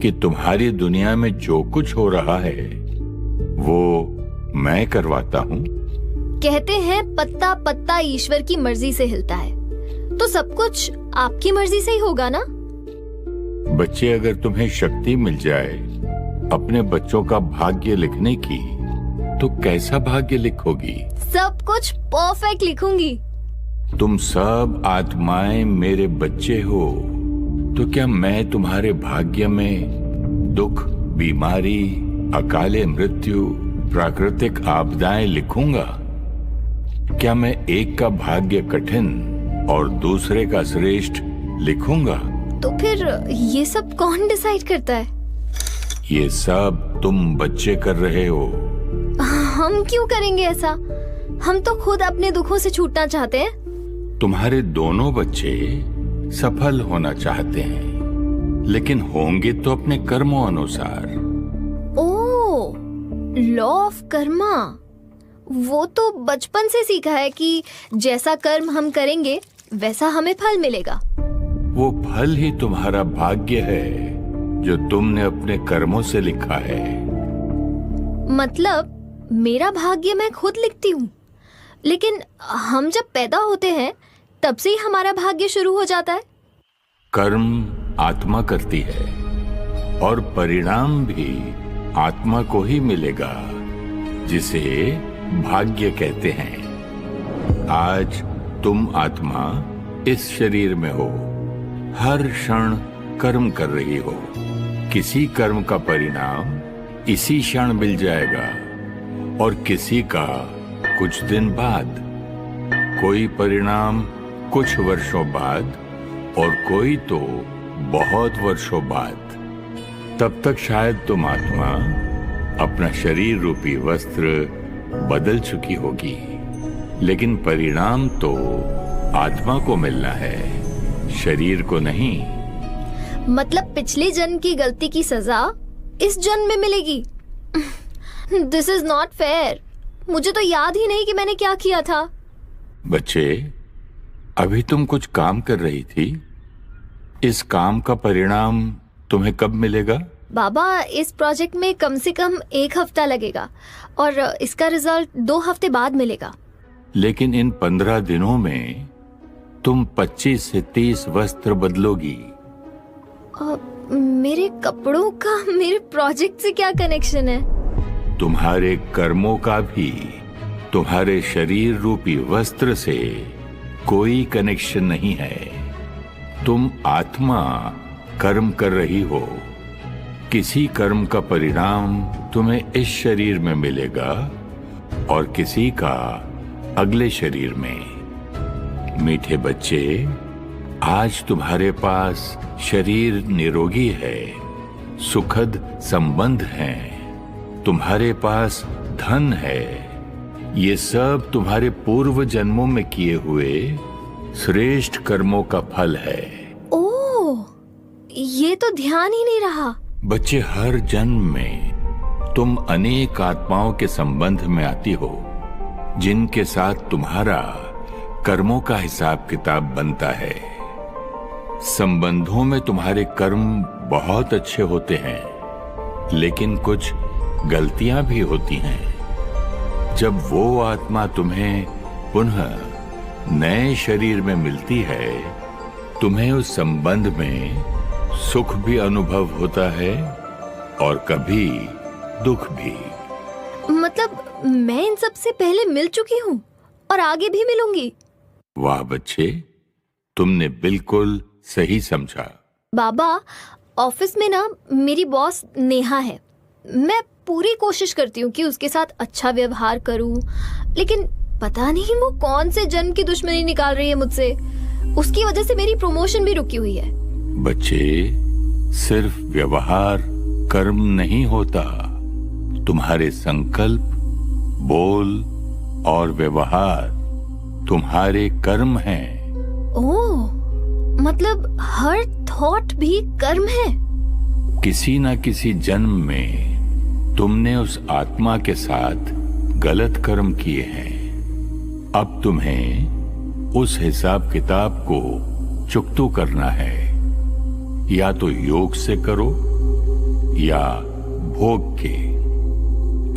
कि तुम्हारी दुनिया में जो कुछ हो रहा है वो मैं करवाता हूँ। कहते हैं पत्ता पत्ता ईश्वर की मर्जी से हिलता है, तो सब कुछ आपकी मर्जी से ही होगा ना? बच्चे, अगर तुम्हें शक्ति मिल जाए अपने बच्चों का भाग्य लिखने की, तो कैसा भाग्य लिखोगी? सब कुछ परफेक्ट लिखूंगी। तुम सब आत्माएं मेरे बच्चे हो, तो क्या मैं तुम्हारे भाग्य में दुख, बीमारी, अकाले मृत्यु, प्राकृतिक आपदाएं लिखूंगा? क्या मैं एक का भाग्य कठिन और दूसरे का श्रेष्ठ लिखूंगा? तो फिर ये सब कौन डिसाइड करता है? ये सब तुम बच्चे कर रहे हो। हम क्यों करेंगे ऐसा? हम तो खुद अपने दुखों से छूटना चाहते हैं। तुम्हारे दोनों बच्चे सफल होना चाहते हैं, लेकिन होंगे तो अपने कर्मों अनुसार। ओह, लॉ ऑफ कर्मा। वो तो बचपन से सीखा है कि जैसा कर्म हम करेंगे वैसा हमें फल मिलेगा। वो फल ही तुम्हारा भाग्य है जो तुमने अपने कर्मों से लिखा है। मतलब मेरा भाग्य मैं खुद लिखती हूँ, लेकिन हम जब पैदा होते हैं तब से ही हमारा भाग्य शुरू हो जाता है। कर्म आत्मा करती है और परिणाम भी आत्मा को ही मिलेगा, जिसे भाग्य कहते हैं। आज तुम आत्मा इस शरीर में हो, हर क्षण कर्म कर रही हो। किसी कर्म का परिणाम इसी क्षण मिल जाएगा और किसी का कुछ दिन बाद, कोई परिणाम कुछ वर्षों बाद और कोई तो बहुत वर्षों बाद। तब तक शायद तुम आत्मा अपना शरीर रूपी वस्त्र बदल चुकी होगी, लेकिन परिणाम तो आत्मा को मिलना है, शरीर को नहीं। मतलब पिछले जन्म की गलती की सजा इस जन्म में मिलेगी। This is not fair. मुझे तो याद ही नहीं कि मैंने क्या किया था। बच्चे, अभी तुम कुछ काम कर रही थी। इस काम का परिणाम तुम्हें कब मिलेगा? बाबा, इस प्रोजेक्ट में कम से कम 1 हफ्ता लगेगा और इसका रिजल्ट 2 हफ्ते बाद मिलेगा। लेकिन इन 15 दिनों में तुम 25 से 30 वस्त्र बदलोगी। मेरे कपड़ों का मेरे प्रोजेक्ट से क्या कनेक्शन है? तुम्हारे कर्मों का भी तुम्हारे शरीर रूपी वस्त्र से कोई कनेक्शन नहीं है। तुम आत्मा कर्म कर रही हो। किसी कर्म का परिणाम तुम्हें इस शरीर में मिलेगा और किसी का अगले शरीर में। मीठे बच्चे, आज तुम्हारे पास शरीर निरोगी है, सुखद संबंध हैं, तुम्हारे पास धन है। ये सब तुम्हारे पूर्व जन्मों में किए हुए श्रेष्ठ कर्मों का फल है। ओह, ये तो ध्यान ही नहीं रहा। बच्चे, हर जन्म में तुम अनेक आत्माओं के संबंध में आती हो, जिनके साथ तुम्हारा कर्मों का हिसाब किताब बनता है। संबंधों में तुम्हारे कर्म बहुत अच्छे होते हैं, लेकिन कुछ गलतियां भी होती हैं। जब वो आत्मा तुम्हें पुनः नए शरीर में मिलती है, तुम्हें उस संबंध में सुख भी अनुभव होता है और कभी दुख भी। मतलब मैं इन सब से पहले मिल चुकी हूँ और आगे भी मिलूंगी। वाह बच्चे, तुमने बिल्कुल सही समझा। बाबा, ऑफिस में ना मेरी बॉस नेहा है। मैं पूरी कोशिश करती हूँ कि उसके साथ अच्छा व्यवहार करूँ, लेकिन पता नहीं वो कौन से जन्म की दुश्मनी निकाल रही है मुझसे। उसकी वजह से मेरी प्रमोशन भी रुकी हुई है। बच्चे, सिर्फ व्यवहार कर्म नहीं होता। तुम्हारे संकल्प, बोल और व्यवहार तुम्हारे कर्म हैं। ओह, मतलब हर थॉट भी कर्म है। किसी न किसी जन्म में तुमने उस आत्मा के साथ गलत कर्म किए हैं। अब तुम्हें उस हिसाब किताब को चुकता करना है। या तो योग से करो या भोग के।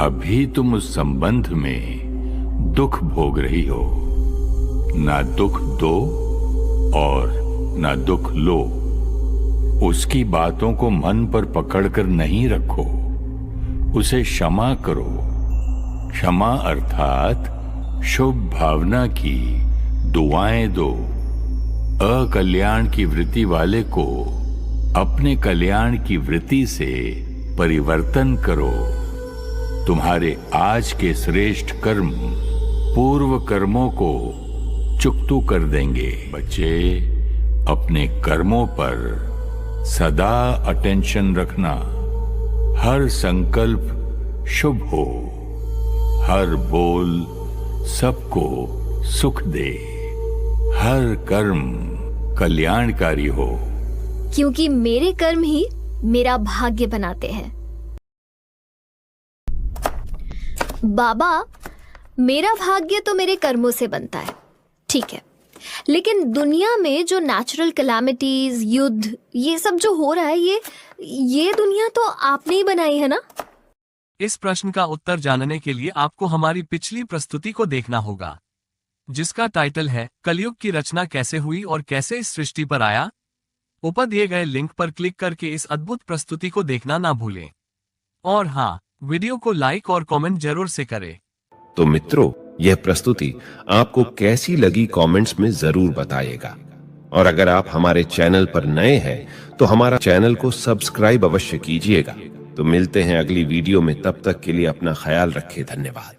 अभी तुम उस संबंध में दुख भोग रही हो। ना दुख दो और ना दुख लो। उसकी बातों को मन पर पकड़कर नहीं रखो, उसे क्षमा करो। क्षमा अर्थात शुभ भावना की दुआएं दो। अकल्याण की वृत्ति वाले को अपने कल्याण की वृत्ति से परिवर्तन करो। तुम्हारे आज के श्रेष्ठ कर्म पूर्व कर्मों को चुकतू कर देंगे। बच्चे, अपने कर्मों पर सदा अटेंशन रखना। हर संकल्प शुभ हो, हर बोल सबको सुख दे, हर कर्म कल्याणकारी हो। क्योंकि मेरे कर्म ही मेरा भाग्य बनाते हैं। बाबा, मेरा भाग्य तो मेरे कर्मों से बनता है, ठीक है, लेकिन दुनिया में जो नेचुरल कैलामिटीज, युद्ध, ये सब जो हो रहा है, ये दुनिया तो आपने ही बनाई है ना? इस प्रश्न का उत्तर जानने के लिए आपको हमारी पिछली प्रस्तुति को देखना होगा, जिसका टाइटल है कलयुग की रचना कैसे हुई और कैसे इस सृष्टि पर आया। ऊपर दिए गए लिंक पर क्लिक करके इस अद्भुत प्रस्तुति को देखना ना भूलें। और हाँ, वीडियो को लाइक और कमेंट जरूर से करें। तो मित्रों, यह प्रस्तुति आपको कैसी लगी कमेंट्स में जरूर बताइएगा। और अगर आप हमारे चैनल पर नए हैं तो हमारा चैनल को सब्सक्राइब अवश्य कीजिएगा। तो मिलते हैं अगली वीडियो में, तब तक के लिए अपना ख्याल रखें। धन्यवाद।